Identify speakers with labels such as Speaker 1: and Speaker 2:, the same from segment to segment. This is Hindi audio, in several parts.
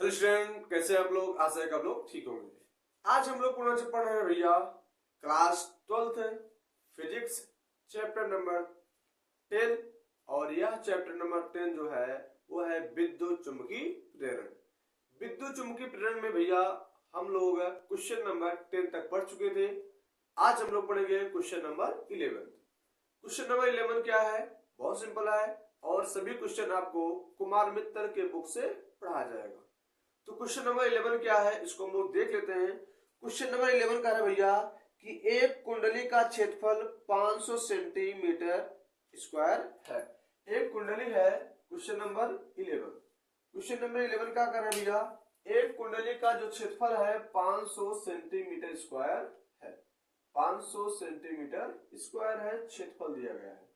Speaker 1: हेलो स्टूडेंट, कैसे हैं आप लोग। आशा है कि आप लोग ठीक होंगे। आज हम लोग पुनः पढ़ रहे हैं भैया class 12th physics chapter number 10। और यह चैप्टर नंबर 10 जो है वो है विद्युत चुंबकीय प्रेरण। विद्युत चुंबकीय प्रेरण में भैया हम लोग क्वेश्चन नंबर 10 तक पढ़ चुके थे। आज हम लोग पढ़ेंगे क्वेश्चन नंबर 11। क्वेश्चन नंबर 11 क्या है? बहुत सिंपल है और सभी क्वेश्चन आपको कुमार मित्र के बुक से पढ़ाया जाएगा। तो क्वेश्चन नंबर 11 क्या है इसको हम लोग देख लेते हैं। क्वेश्चन नंबर 11 का है भैया कि एक कुंडली का क्षेत्रफल 500 सेंटीमीटर स्क्वायर है। एक कुंडली है। Question number 11। क्वेश्चन नंबर 11 क्या कर रहे हैं भैया? एक कुंडली का जो क्षेत्रफल है 500 सेंटीमीटर स्क्वायर है। 500 सेंटीमीटर स्क्वायर है, क्षेत्रफल दिया गया है।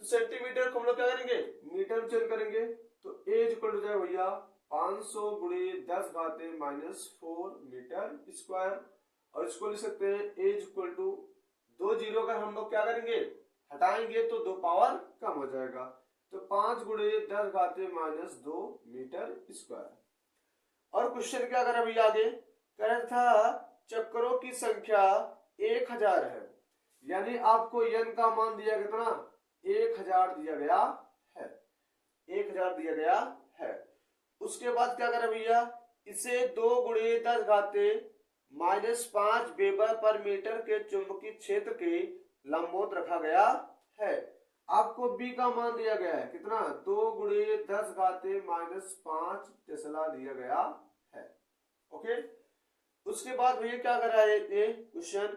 Speaker 1: तो सेंटीमीटर को हम लोग क्या करेंगे? मीटर में चेंज करेंगे। तो ए इक्वल टू जाए भैया 500 गुणे 10 घाते -4 मीटर स्क्वायर। और इसको लिख सकते हैं ए इक्वल टू 2 जीरो का हम लोग क्या करेंगे? हटाएंगे तो 2 पावर कम हो जाएगा। तो 5 गुणे 10 घाते -2 मीटर स्क्वायर। और क्वेश्चन क्या करें भैया आगे? कह रहा था चक्रों की संख्या 1000 है, यानी आपको n का मान दिया कितना? 1000 दिया गया है। 1000 दिया गया है। उसके बाद क्या करें भैया? इसे 2 गुणे 10 घाते -5 वेबर पर मीटर के चुंबकीय क्षेत्र के लंबवत रखा गया है। आपको b का मान दिया गया है कितना? 2 गुणे 10 घाते -5 टेस्ला दिया गया है। ओके। उसके बाद भैया क्या कर रहा है? ये क्वेश्चन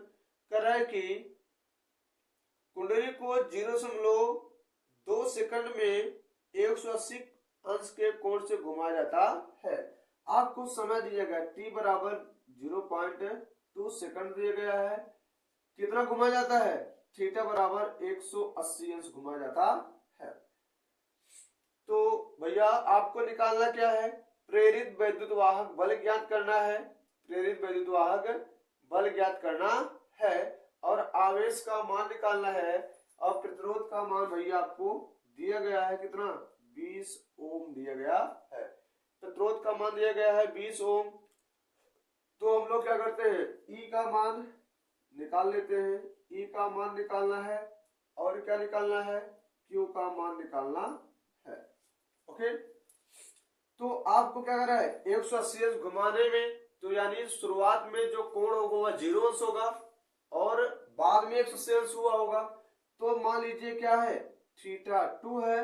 Speaker 1: कर रहा है कि कुंडली को 0.2 सेकंड में 180 अंश के कोण से घुमाया जाता है। आपको समय दिया गया t बराबर 0.2 सेकंड दिया गया है। कितना घुमाया जाता है? थीटा बराबर 180 अंश घुमाया जाता है। तो भैया आपको निकालना क्या है? प्रेरित वैद्युत वाहक बल ज्ञात करना है। प्रेरित वैद्युत वाहक बल ज्ञात करना है और आवेश का मान निकालना है। और प्रतिरोध का मान भैया आपको दिया गया है कितना? 20 ओम दिया गया है। प्रतिरोध का मान दिया गया है 20 ओम। तो हम लोग क्या करते हैं? ई का मान निकाल लेते हैं। ई का मान निकालना है और क्या निकालना है? क्यू का मान निकालना है। ओके। तो आपको क्या करना है? 180 अंश घुमाने में, तो यानी शुरुआत में जो कोण होगा वह 0 अंश होगा और बाद में 180 अंश हुआ होगा। तो मान लीजिए क्या है? थीटा 2 है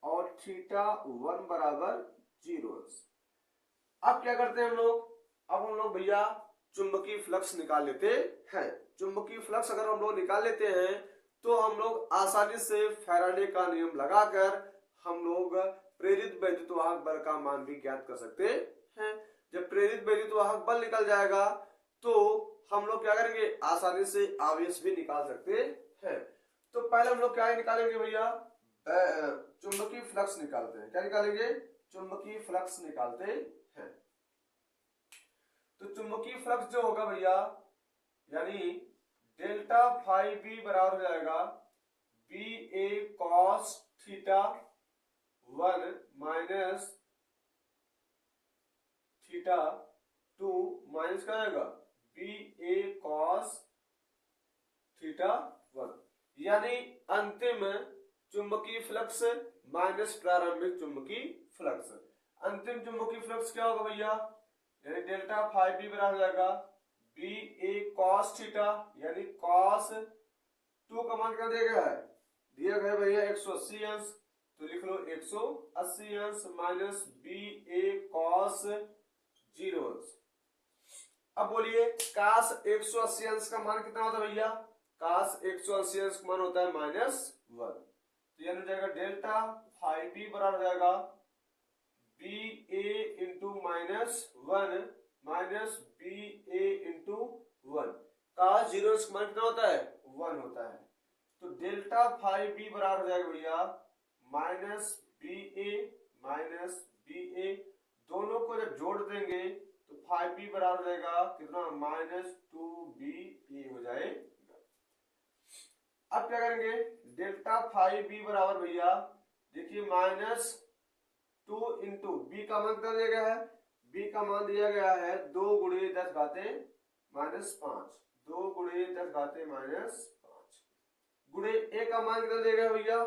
Speaker 1: और थीटा 1 बराबर 0 अंश। अब क्या करते हैं हम लोग? अब हम लोग भैया चुंबकीय फ्लक्स निकाल लेते हैं। चुंबकीय फ्लक्स अगर हम लोग निकाल लेते हैं तो हम लोग आसानी से फैराडे का नियम लगाकर हम लोग प्रेरित वैद्युत वाहक बल का मान भी ज्ञात कर सकते हैं। जब प्रेरित वैद्युत वाहक बल निकल जाएगा तो हम लोग क्या करेंगे? आसानी से आवेश भी निकाल सकते हैं। तो पहले हम लोग क्या निकालेंगे भैया? चुंबकीय फ्लक्स निकालते हैं। क्या निकालेंगे? चुंबकीय फ्लक्स निकालते हैं। तो चुंबकीय फ्लक्स जो होगा भैया यानी डेल्टा फाई बी बराबर हो जाएगा B A cos theta 1 minus theta 2 minus क्या आएगा? बी ए कॉस थीटा 1, यानी अंतिम चुंबकीय फ्लक्स माइनस प्रारंभिक चुंबकीय फ्लक्स। अंतिम चुंबकीय फ्लक्स क्या होगा भैया? यानी डेल्टा फाई बी बराबर हो जाएगा बी ए कॉस थीटा, यानी कॉस 2 का मान क्या दिया गया है? दिया गया भैया 180 अंश। तो लिख लो 180 अंश माइनस बी ए कॉस 0 अंश। अब बोलिए काश 180 अंश का मान कितना होता है भैया? काश 180 अंश का मान होता है -1। तो यानी हो जाएगा डेल्टा फाई बी बराबर हो जाएगा बी ए इंटू -1 माइनस बी ए इंटू 1। काश 0 अंश का मान कितना होता है? 1 होता है। तो डेल्टा फाई बी बराबर हो जाएगा भैया माइनस बी ए, दोनों को जब जोड़ देंगे तो फाई बी बराबर हो जाएगा कितना? -2b ए हो जाएगा। अब क्या करेंगे? डेल्टा फाई बी बराबर भैया देखिए -2 इंटू बी का मान कितना दिया गया है? b का मान दिया गया है 2 गुणे 10 घाते -5, 2 गुणे 10 घाते -5 गुणे a का मान कितना दिया गया भैया,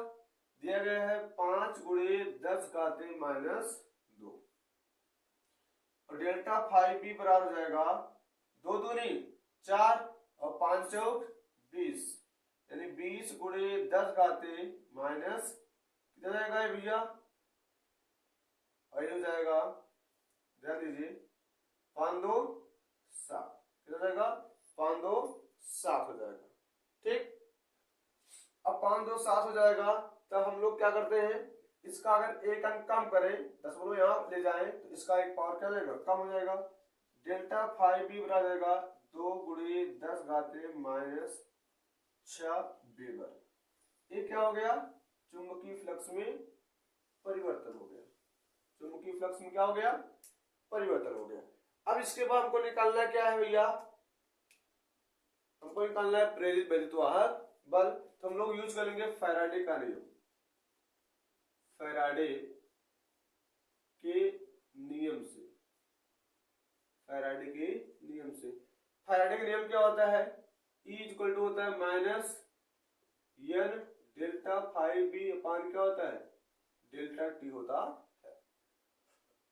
Speaker 1: दिया गया है 5 गुणे 10 घाते -2 और डेल्टा 5b बराबर हो जाएगा 2 दूनी 4 और 5 चौक 20, यानी 20 गुणे 10 घाते माइनस कितना जाएगा भैया, और ये हो जाएगा, ध्यान दीजिए 5 2 7, कितना जाएगा 5 2 7 हो जाएगा। ठीक, अब 5 2 7 हो जाएगा, तब हम लोग क्या करते हैं, इसका अगर एक अंक कम करें, दशमलव यहाँ ले जाएं तो इसका एक पावर क्या जाएगा, कम हो जाएगा। डेल्टा 5b बराबर जाएगा 2 गुणे 10 घाते -6 वेबर। ये क्या हो गया, चुंबकीय फ्लक्स में परिवर्तन हो गया, चुंबकीय फ्लक्स में क्या हो गया, परिवर्तन हो गया। अब इसके बाद हमको निकालना क्या है भैया, हमको निकालना है प्रेरित वैद्युत वाहक बल। तो हम लोग यूज करेंगे फैराडे का नियम, फैराडे के नियम से, फैराडे के नियम से। फैराडे का नियम क्या होता है, E इक्वल टू होता है माइनस n डेल्टा 5b अपान क्या होता है, डेल्टा t होता है।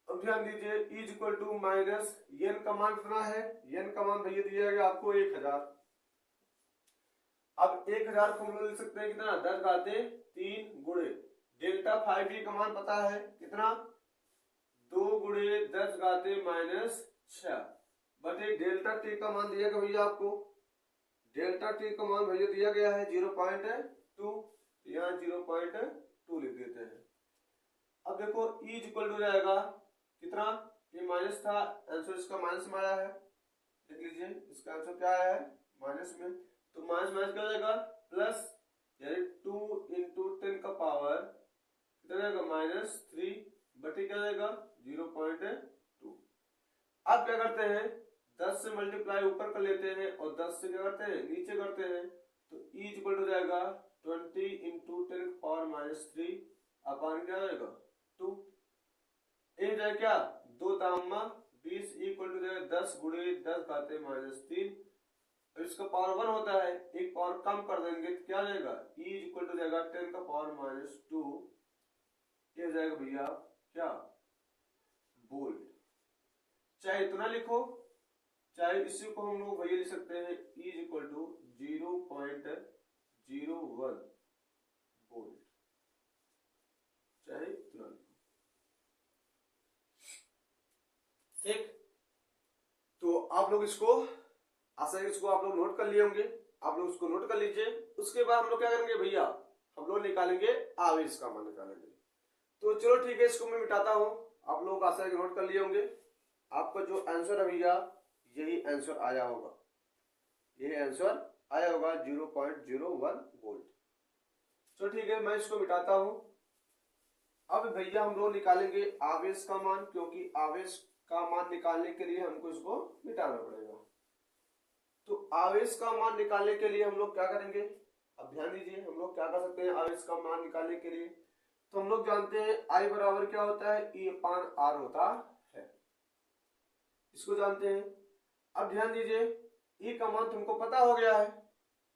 Speaker 1: अब ध्यान दीजिए E equal to minus n का मान कितना है, n का मान भैया दिया गया आपको 1000। अब 1000 को हम लोग लिख सकते हैं कितना, 10 घाते 3 गुणे डेल्टा 5b का मान पता है कितना, 2 गुणे 10 घाते -6 बटे डेल्टा t का मान दिया गया भैया आपको, डेल्टा t का मान भैया दिया गया है 0.2, यहाँ 0.2 लिख देते हैं। अब देखो E इक्वल टू जाएगा कितना, ये माइनस था, आंसर इसका माइनस में आया है, देख लीजिए इसका आंसर क्या आया है, माइनस में। तो माइनस माइनस क्या हो जाएगा प्लस, यानी 2 इंटू 10 का पावर कितना जाएगा -3 बटे क्या जाएगा 0.2। अब क्या करते हैं, 10 से मल्टीप्लाई ऊपर कर लेते हैं और 10 से क्या करते हैं नीचे करते हैं, तो E इक्वल टू जाएगा 20 इंटू 10 का पावर -3 अपान क्या जाएगा 2। ये जाए क्या 2 दामा 20 इक्वल टू जाएगा 10 गुणे 10 घाते -3। इसका पावर 1 होता है, एक पावर कम कर देंगे तो क्या जाएगा, E इक्वल टू जाएगा 10 का पावर -2, ये जाएगा भैया क्या वोल्ट। चाहे इतना लिखो, चाहे इसी को हम लोग भैया लिख सकते हैं E इक्वल टू 0.01 वोल्ट, चाहे इतना लिखो। ठीक, तो आप लोग इसको आशा इसको आप लोग नोट कर लिए होंगे, आप लोग इसको नोट कर लीजिए। उसके बाद हम लोग क्या करेंगे भैया, हम लोग निकालेंगे आवेश का मान निकालेंगे। तो चलो ठीक है, इसको मैं मिटाता हूं, आप लोग आशा नोट कर लिए होंगे। आपका जो आंसर है भैया यही आंसर आया होगा, यही आंसर आया होगा 0.01 वोल्ट। चलो ठीक है, मैं इसको मिटाता हूं। अब भैया हम लोग निकालेंगे आवेश का मान, क्योंकि आवेश का मान निकालने के लिए हमको इसको मिटाना पड़ेगा। तो आवेश का मान निकालने के लिए हम लोग क्या करेंगे, अब ध्यान दीजिए हम लोग क्या कर सकते हैं आवेश का मान निकालने के लिए। तो हम लोग जानते हैं I बराबर क्या होता है, E अपान R होता है, इसको जानते हैं। अब ध्यान दीजिए E का मान तुमको पता हो गया है,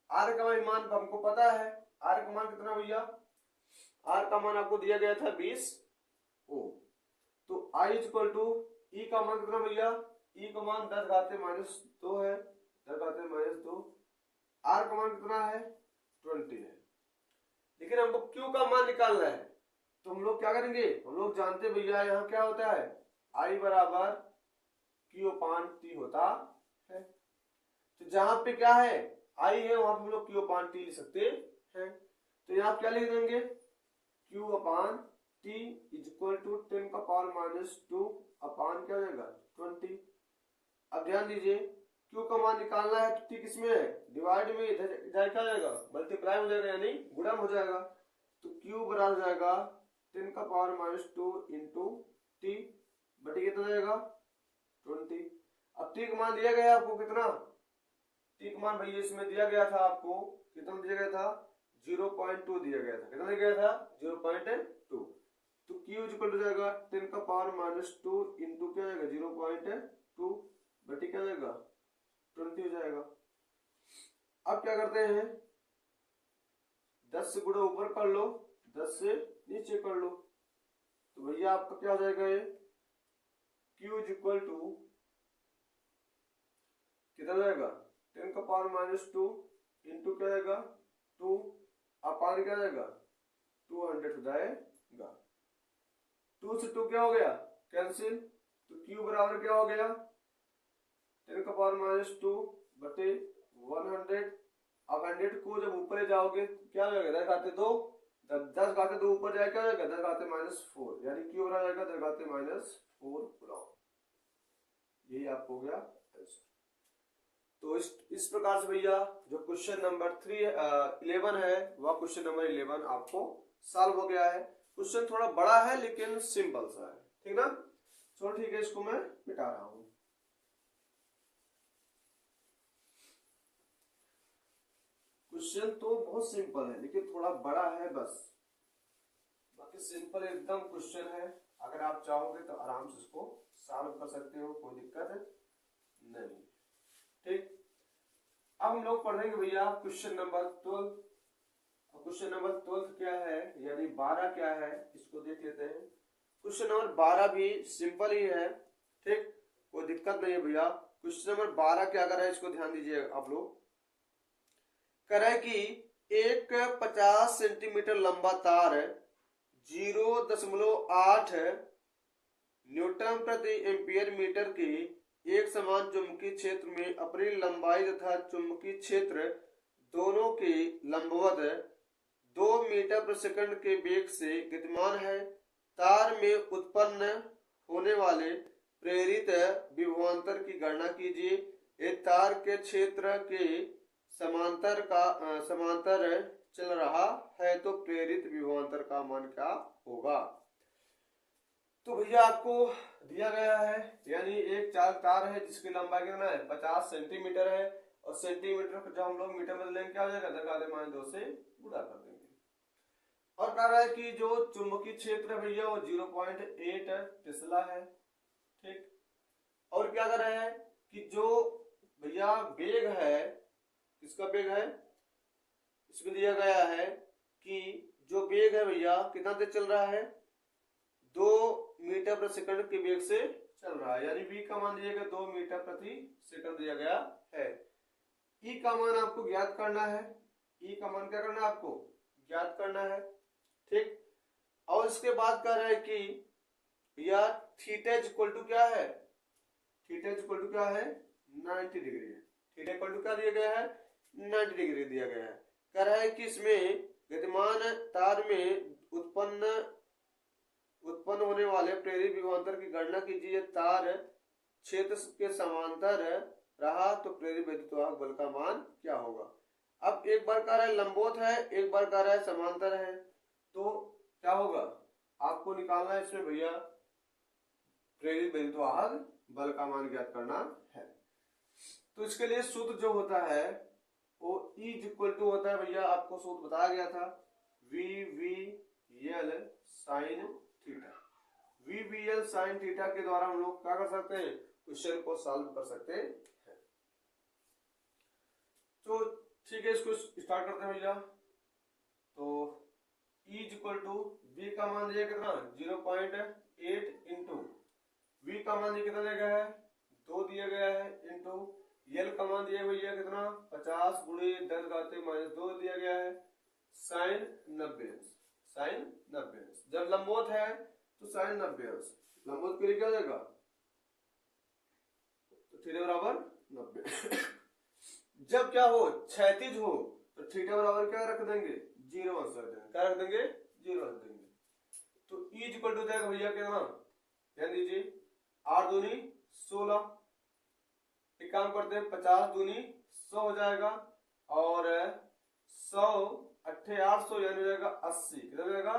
Speaker 1: R का मान हमको पता है। R का मान कितना भैया, R का मान आपको दिया गया था 20 ओम। तो I इक्वल टू E का मान कितना भैया, E का मान 10 घाते -2 है, 10 घाते -2। R का मान कितना है 20 है, लेकिन हमको Q का मान निकालना है। तो हम लोग क्या करेंगे, हम लोग जानते भैया यहाँ क्या होता है, I बराबर Q अपान T होता है। तो जहां पे क्या है I है वहां पे हम लोग Q अपान T लिख सकते हैं। तो यहाँ क्या लिख देंगे, Q upon T equal to 10 का पावर -2 अपान क्या हो जाएगा 20। अब ध्यान दीजिए Q का मान निकालना है तो T किसमें है, डिवाइड में, इधर क्या हो जाएगा मल्टीप्लाई हो जाएगा, यानी गुणा हो जाएगा। तो Q बराबर हो जाएगा 10 का पावर -2 इंटू T बटे कितना जाएगा 20। अब T का मान दिया गया आपको कितना, T का मान भैया इसमें दिया गया था आपको कितना दिया गया था 0.2 दिया गया था, कितना दिया गया था 0.2। तो Q इक्वल हो जाएगा 10 का पावर -2 इंटू क्या जाएगा 0.2 बटे क्या हो जाएगा 20 हो जाएगा। अब क्या करते हैं 10 से गुणा ऊपर कर लो 10 से नीचे कर लो, तो भैया आपका क्या हो जाएगा ये Q इज इक्वल टू कितना जाएगा 10 का पावर -2 इंटू क्या जाएगा 2 अपान क्या जाएगा 200 हो जाएगा। 2 से 2 क्या हो गया कैंसिल, तो Q बराबर क्या हो गया 10 का पावर -2 बटे 100। अब 100 को जब ऊपर ले जाओगे क्या हो जाएगा 10 घाते 2, 10 घाते 2 ऊपर जाए क्या हो जाएगा 10 घाते -4, यानी Q बराबर जाएगा 10 घाते -4 कुलॉम। यही आपको हो गया आंसर। तो इस प्रकार से भैया जो क्वेश्चन नंबर 11 है वह क्वेश्चन नंबर 11 आपको सॉल्व हो गया है। क्वेश्चन थोड़ा बड़ा है लेकिन सिंपल सा है, ठीक ना। चलो ठीक है, इसको मैं मिटा रहा हूं। क्वेश्चन तो बहुत सिंपल है लेकिन थोड़ा बड़ा है बस, बाकी सिंपल एकदम क्वेश्चन है। अगर आप चाहोगे तो आराम से इसको सॉल्व कर सकते हो, कोई दिक्कत नहीं, ठीक। अब हम लोग पढ़ेंगे भैया क्वेश्चन नंबर 12। क्वेश्चन नंबर 12 क्या है यानी 12 क्या है इसको देख लेते हैं। क्वेश्चन नंबर 12 भी सिंपल ही है, ठीक, कोई दिक्कत नहीं है भैया। क्वेश्चन नंबर 12 क्या कर रहा है इसको ध्यान दीजिए आप लोग। कह रहा है कि एक 50 सेंटीमीटर लंबा तार 0.8 न्यूटन प्रति एम्पियर मीटर के एक समान चुंबकीय क्षेत्र में अपनी लंबाई तथा चुंबकीय क्षेत्र दोनों के लंबवत 2 मीटर प्रति सेकंड के वेग से गतिमान है। तार में उत्पन्न होने वाले प्रेरित विभवांतर की गणना कीजिए। एक तार के क्षेत्र के समांतर चल रहा है तो प्रेरित विभवांतर का मान क्या होगा। तो भैया आपको दिया गया है यानी एक चालक तार है जिसकी लंबाई कितना है 50 सेंटीमीटर है, और सेंटीमीटर को जब हम लोग मीटर में लेंगे क्या हो जाएगा 10⁻² से गुणा कर देंगे। और कह रहा है कि जो चुंबकीय क्षेत्र है भैया वो 0.8 टेस्ला है, ठीक। और क्या कर रहा है कि जो भैया वेग है, किसका वेग है, इसमें दिया गया है कि जो वेग है भैया कितना तेज चल रहा है 2 मीटर प्रति सेकंड के वेग से चल रहा है, यानी v का मान दिया गया 2 मीटर प्रति सेकंड दिया गया है। e का मान आपको ज्ञात करना है, e का मान क्या करना है आपको ज्ञात करना है, ठीक। और इसके बाद कह रहा है कि भैया थीटा इज इक्वल टू क्या है, थीटा इज इक्वल टू क्या है 90 डिग्री है। थीटा इक्वल टू क्या दिया गया है 90 डिग्री दिया गया है। कह रहा है कि इसमें गतिमान तार में उत्पन्न होने वाले प्रेरित विभवांतर की गणना कीजिए। तार क्षेत्र के समांतर रहा तो प्रेरित वैद्युतवाहक बल का मान क्या होगा। अब एक बार कह रहा है लंबवत है, एक बार कह रहा है समांतर है, तो क्या होगा आपको निकालना है इसमें भैया प्रेरित वैद्युतवाहक बल का मान ज्ञात करना है। तो इसके लिए सूत्र जो होता है वो E इज इक्वल टू होता है भैया, आपको सूत्र बताया गया था VVL sine theta. VVL sine theta के द्वारा हम लोग क्या कर सकते हैं क्वेश्चन को सॉल्व कर सकते हैं। तो ठीक है, इसको स्टार्ट करते हैं भैया। तो E is equal to V का मान दिया कितना 0.8 इंटू V का मान कितना दिया गया है 2 दिया गया है, इंटू L का मान दिया भैया कितना 50 गुणे 10⁻² दिया गया है, साइन 90 अंश, साइन 90 अंश। जब लंबवत है तो साइन 90 अंश, लंबवत के लिए क्या हो जाएगा तो थीटा बराबर 90। जब क्या हो क्षैतिज हो तो थीटा बराबर क्या रख देंगे 0 अंश रख देंगे, क्या रख देंगे 0 रख देंगे। तो E इज इक्वल टू जाएगा भैया कितना ध्यान दीजिए 8 दूनी 16, एक काम करते हैं 50 दूनी 100 हो जाएगा, और 100 800 यानी हो जाएगा 80, कितना हो जाएगा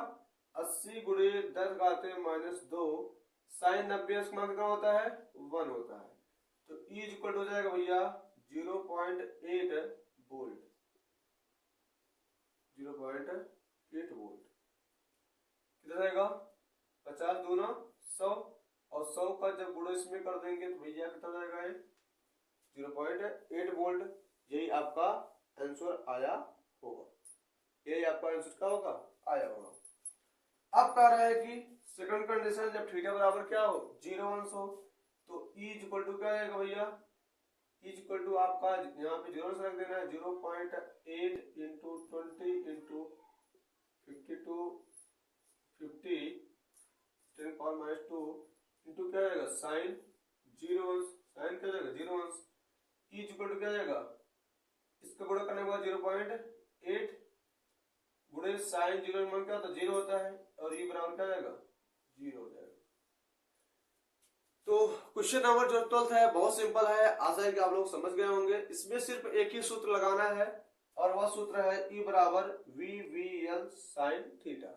Speaker 1: 80 गुणे 10⁻² साइन 90 अंश मान कितना होता है 1 होता है। तो E इज इक्वल हो जाएगा भैया 0.8 वोल्ट, 0.8 वोल्ट कितना जाएगा 50 दूना 100 और 100 का जब गुणा इसमें कर देंगे तो भैया कितना जाएगा ये 0.8 वोल्ट। यही आपका आंसर आया होगा, यही आपका आंसर क्या होगा आया होगा। अब कह रहा है कि सेकंड कंडीशन जब थीटा बराबर क्या हो 0 अंश हो तो E इक्वल टू क्या आएगा भैया, E इक्वल टू आपका यहाँ पे 0 से रख देना है 0.8 into 20 into 52 50 10 power minus 2 into क्या आएगा साइन 0 अंश, साइन क्या जाएगा 0 अंश। E इक्वल टू क्या जाएगा, इसका गुणा करने के बाद 0.8 गुणे साइन 0 मान क्या होता है 0 होता है और E बराबर क्या जाएगा 0 हो जाएगा। तो क्वेश्चन नंबर जो 12 है बहुत सिंपल है, आशा है कि आप लोग समझ गए होंगे। इसमें सिर्फ एक ही सूत्र लगाना है और वह सूत्र है E बराबर VVL साइन थीटा।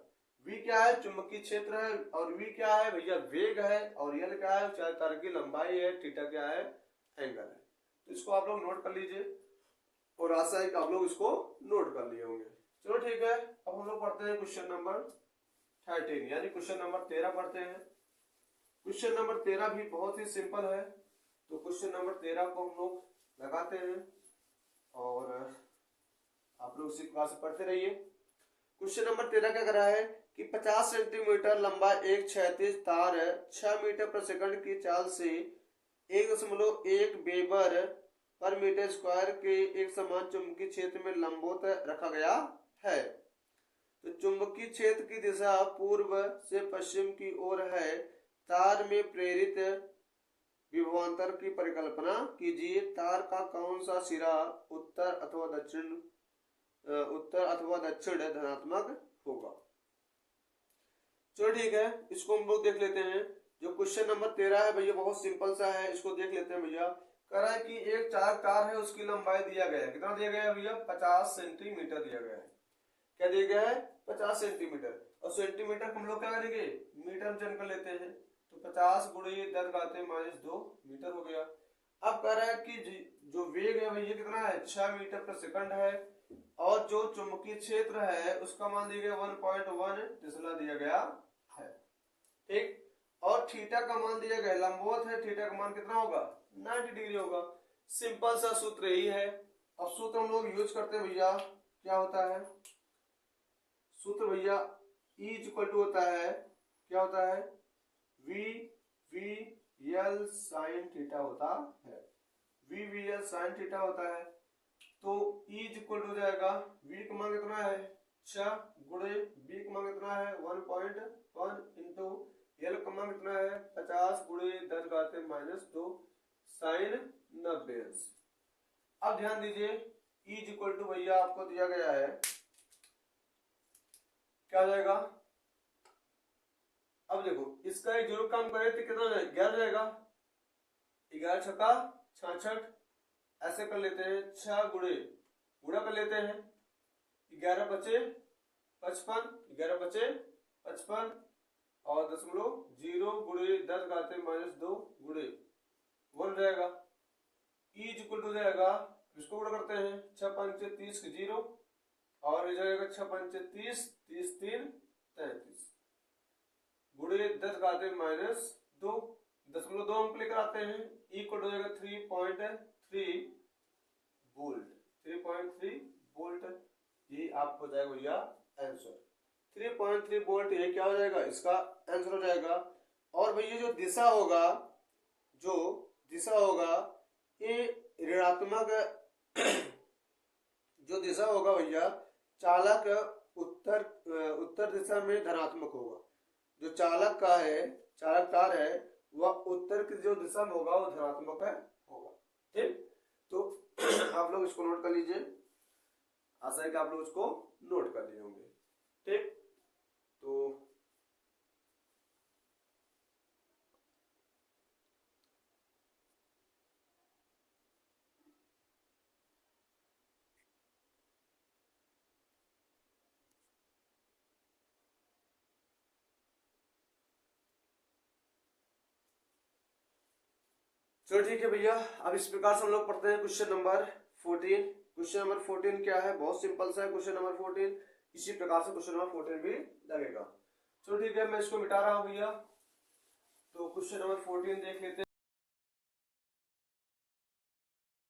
Speaker 1: V क्या है चुंबकीय क्षेत्र है और V क्या है भैया वेग है और L क्या है चार तार की लंबाई है, थीटा क्या है एंगल है। तो इसको आप लोग नोट कर लीजिए और आशा है कि आप लोग इसको नोट कर लिए होंगे। चलो ठीक है, अब हम लोग पढ़ते हैं क्वेश्चन नंबर 13 यानी क्वेश्चन नंबर 13 पढ़ते हैं। क्वेश्चन नंबर 13 भी बहुत ही सिंपल है, तो क्वेश्चन नंबर 13 को हम लोग लगाते हैं और आप लोग इसी क्लास से पढ़ते रहिए। क्वेश्चन नंबर 13 क्या कर रहा है कि 50 सेंटीमीटर लंबा एक क्षैतिज तार 6 मीटर प्रति सेकंड की चाल से 1.1 वेबर पर मीटर स्क्वायर के एक समान चुंबकीय क्षेत्र में लंबवत रखा गया है। तो चुंबकीय क्षेत्र की दिशा पूर्व से पश्चिम की ओर है। तार में प्रेरित विभवांतर की परिकल्पना कीजिए। तार का कौन सा सिरा उत्तर अथवा दक्षिण धनात्मक होगा। चलो ठीक है, इसको हम लोग देख लेते हैं। जो क्वेश्चन नंबर 13 है भैया बहुत सिंपल सा है, इसको देख लेते हैं भैया। कह रहा है कि एक चालक तार है, उसकी लंबाई दिया गया है, कितना दिया गया है भैया 50 सेंटीमीटर दिया गया है। क्या दिया गया है 50 सेंटीमीटर और सेंटीमीटर हम लोग क्या करेंगे मीटर में चेंज कर लेते हैं, तो 50 गुणे 10 घाते -2 मीटर हो गया। अब कह रहा है कि जो वेग है भैया कितना है 6 मीटर प्रति सेकंड है और जो चुंबकीय क्षेत्र है उसका मान दिया गया 1.1 टेस्ला दिया गया है, ठीक। और थीटा का मान दिया गया लंबवत है, थीटा का मान कितना होगा 90 डिग्री होगा। सिंपल सा सूत्र यही है। अब सूत्र हम लोग यूज करते हैं भैया, क्या होता है सूत्र भैया E इक्वल टू होता है क्या होता है VVL साइन थीटा होता है, VVL साइन थीटा होता है। तो E इक्वल टू हो जाएगा V का मान कितना है 6 गुणे B का मान कितना है 1.1 इंटू L का मान कितना है 50 गुणे 10 घाते -2 साइन 90 अंश। अब ध्यान दीजिए E इक्वल टू भैया आपको दिया गया है क्या हो जाएगा। अब देखो इसका एक जरूर काम करे तो कितना 11 जाएगा, 11 छक्का 66, ऐसे कर लेते हैं 6 गुणे गुणा कर लेते हैं 11 बचे 55, 11 बचे 55 और 0.0 गुणे 10 घाते -2 गुणे 1 जाएगा। E इक्वल टू जाएगा, इसको गुणा करते हैं 6 5 30 0 और ये जाएगा 6 5 30 30 3 33 गुणे 10 घाते -2 0.2 हम लेकर आते हैं। इक्वल हो जाएगा 3.3 वोल्ट, 3.3 वोल्ट ये आपको हो जाएगा भैया आंसर। 3.3 वोल्ट ये क्या हो जाएगा इसका आंसर हो जाएगा। और भैया जो दिशा होगा ये ऋणात्मक जो दिशा होगा भैया चालक उत्तर दिशा में धनात्मक होगा। जो चालक तार है वह उत्तर की जो दिशा में होगा वो धनात्मक होगा, ठीक। तो आप लोग इसको नोट कर लीजिए, आशा है कि आप लोग इसको नोट कर लिए होंगे, ठीक। तो चलो ठीक है भैया, अब इस प्रकार से हम लोग पढ़ते हैं क्वेश्चन नंबर 14। क्वेश्चन नंबर 14 क्या है बहुत सिंपल सा है क्वेश्चन नंबर 14, इसी प्रकार से क्वेश्चन नंबर 14 भी लगेगा। चलो ठीक है, मैं इसको मिटा रहा हूं भैया। तो क्वेश्चन नंबर 14 देख लेते हैं।